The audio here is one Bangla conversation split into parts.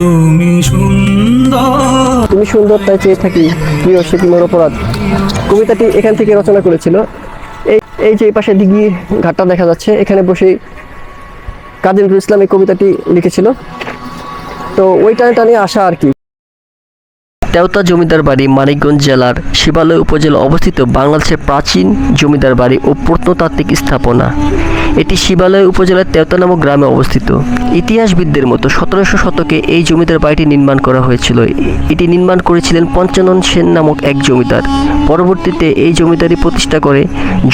তুমি সুন্দর, তুমি সুন্দর তাই চেয়ে থাকি, প্রিয় সে কি মোর অপরাধ। কবিতাটি এখান থেকে রচনা করেছিল। এই এই যে পাশে দিঘি ঘাটটা দেখা যাচ্ছে, এখানে বসেই কাজী নজরুল ইসলাম এই কবিতাটি লিখেছিল। তো ওই টানে আসা আর কি। তেওতা জমিদার বাড়ি মানিকগঞ্জ জেলার শিবালয় উপজেলা অবস্থিত বাংলাদেশের প্রাচীন জমিদার বাড়ি ও প্রত্নতাত্ত্বিক স্থাপনা। এটি শিবালয় উপজেলার তেওতা নামক গ্রামে অবস্থিত। ইতিহাসবিদদের মতো 1700 শতকে এই জমিদার বাড়িটি নির্মাণ করা হয়েছিল। এটি নির্মাণ করেছিলেন পঞ্চানন সেন নামক এক জমিদার। পরবর্তীতে এই জমিদারি প্রতিষ্ঠা করে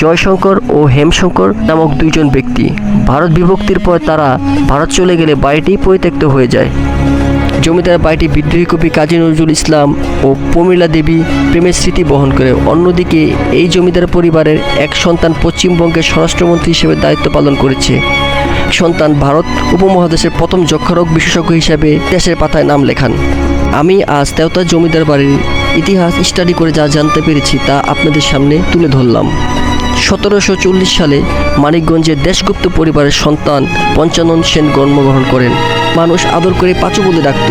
জয়শঙ্কর ও হেমশঙ্কর নামক দুইজন ব্যক্তি। ভারত বিভক্তির পর তারা ভারত চলে গেলে বাড়িটি পরিত্যক্ত হয়ে যায়। জমিদার বাড়িটি বিদ্রোহী কবি কাজী নজরুল ইসলাম ও প্রমীলা দেবী প্রেমের স্মৃতি বহন করে। অন্যদিকে এই জমিদার পরিবারের এক সন্তান পশ্চিমবঙ্গের স্বরাষ্ট্রমন্ত্রী হিসেবে দায়িত্ব পালন করেছে। সন্তান ভারত উপমহাদেশের প্রথম যক্ষারোগ বিশেষজ্ঞ হিসেবে ইতিহাসের পাতায় নাম লেখান। আমি আজ তেওতা জমিদার বাড়ির ইতিহাস স্টাডি করে যা জানতে পেরেছি তা আপনাদের সামনে তুলে ধরলাম। 1740 সালে মানিকগঞ্জের দেশগুপ্ত পরিবারের সন্তান পঞ্চানন সেন জন্মগ্রহণ করেন। মানুষ আদর করে পাঁচু বলে ডাকত।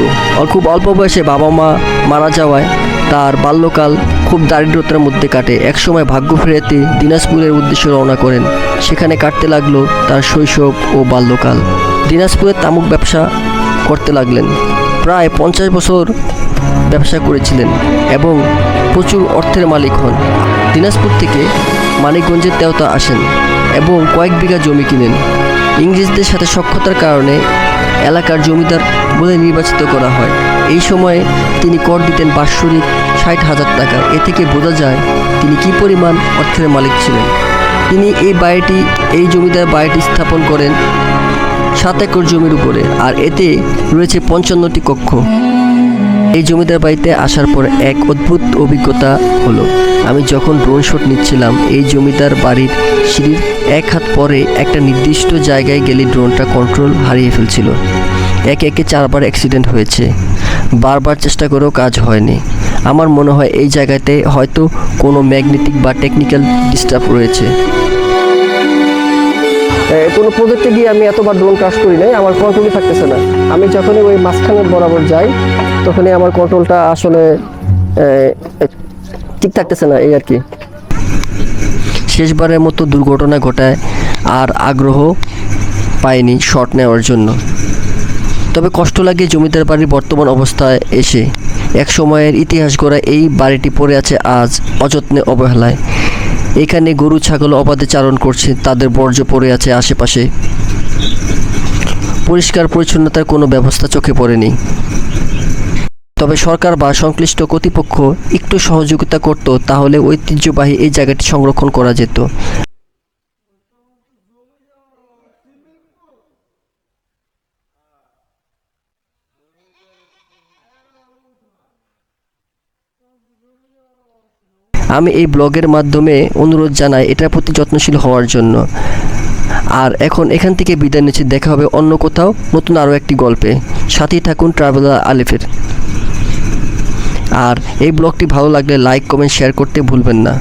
খুব অল্প বয়সে বাবা মা মারা যাওয়ায় তার বাল্যকাল খুব দারিদ্রতার মধ্যে কাটে। একসময় ভাগ্য ফেরাতে দিনাজপুরের উদ্দেশ্যে রওনা করেন। সেখানে কাটতে লাগলো তার শৈশব ও বাল্যকাল। দিনাজপুরের তামাক ব্যবসা করতে লাগলেন। প্রায় 50 বছর ব্যবসা করেছিলেন এবং প্রচুর অর্থের মালিক হন। দিনাজপুর থেকে মানিকগঞ্জের তেওতা আসেন এবং কয়েক বিঘা জমি কিনেন। ইংরেজদের সাথে সখ্যতার কারণে এলাকার জমিদার বলে নির্বাচিত করা হয়। এই সময়ে তিনি কর দিতেন বাৎসরিক 60,000 টাকা। এ থেকে বোঝা যায় তিনি কী পরিমাণ অর্থের মালিক ছিলেন। তিনি এই জমিদার বাড়িটি স্থাপন করেন 7 একর জমির উপরে, আর এতে রয়েছে 55টি কক্ষ। এই জমিদার বাড়িতে আসার পর এক অদ্ভুত অভিজ্ঞতা হলো। আমি যখন ড্রোন শট নিচ্ছিলাম, এই জমিদার বাড়ির সিঁড়ির এক হাত পরে একটা নির্দিষ্ট জায়গায় গেলে ড্রোনটা কন্ট্রোল হারিয়ে ফেলছিল। একে 4বার অ্যাক্সিডেন্ট হয়েছে। বারবার চেষ্টা করেও কাজ হয়নি। আমার মনে হয় এই জায়গাতে হয়তো কোনো ম্যাগনেটিক বা টেকনিক্যাল ডিস্টার্ব রয়েছে। কোনো প্রজেক্টে গিয়ে আমি এতবার ড্রোন ক্রাশ করি নাই, আমার কন্ট্রোলই থাকতেছে না। আমি যখনই ওই মাঝখানের বরাবর যাই তখনই আমার কন্ট্রোলটা আসলে ঠিক থাকতেছে না, এই আর কি। শেষবারের মতো দুর্ঘটনা ঘটায় আর আগ্রহ পাইনি শট নেওয়ার জন্য। তবে কষ্ট লাগে জমিদার বাড়ির বর্তমান অবস্থায় এসে। এক সময়ের ইতিহাস গড়া এই বাড়িটি পড়ে আছে আজ অযত্নে অবহেলায়। এখানে গরু ছাগল অবাধে চারণ করছে, তাদের বর্জ্য পড়ে আছে আশেপাশে। পরিষ্কার পরিচ্ছন্নতার কোনো ব্যবস্থা চোখে পড়েনি। তবে সরকার বা সংশ্লিষ্ট কর্তৃপক্ষ একটু সহযোগিতা করত, তাহলে ঐতিহ্যবাহী এই জায়গাটি সংরক্ষণ করা যেত। আমি এই ব্লগের মাধ্যমে অনুরোধ জানাই এটার প্রতি যত্নশীল হওয়ার জন্য। আর এখন এখান থেকে বিদায় নিচ্ছি। দেখা হবে অন্য কোথাও নতুন আরও একটি গল্পে। সাথেই থাকুন ট্রাভেলার আলিফের। আর এই ব্লগটি ভালো লাগলে লাইক কমেন্ট শেয়ার করতে ভুলবেন না।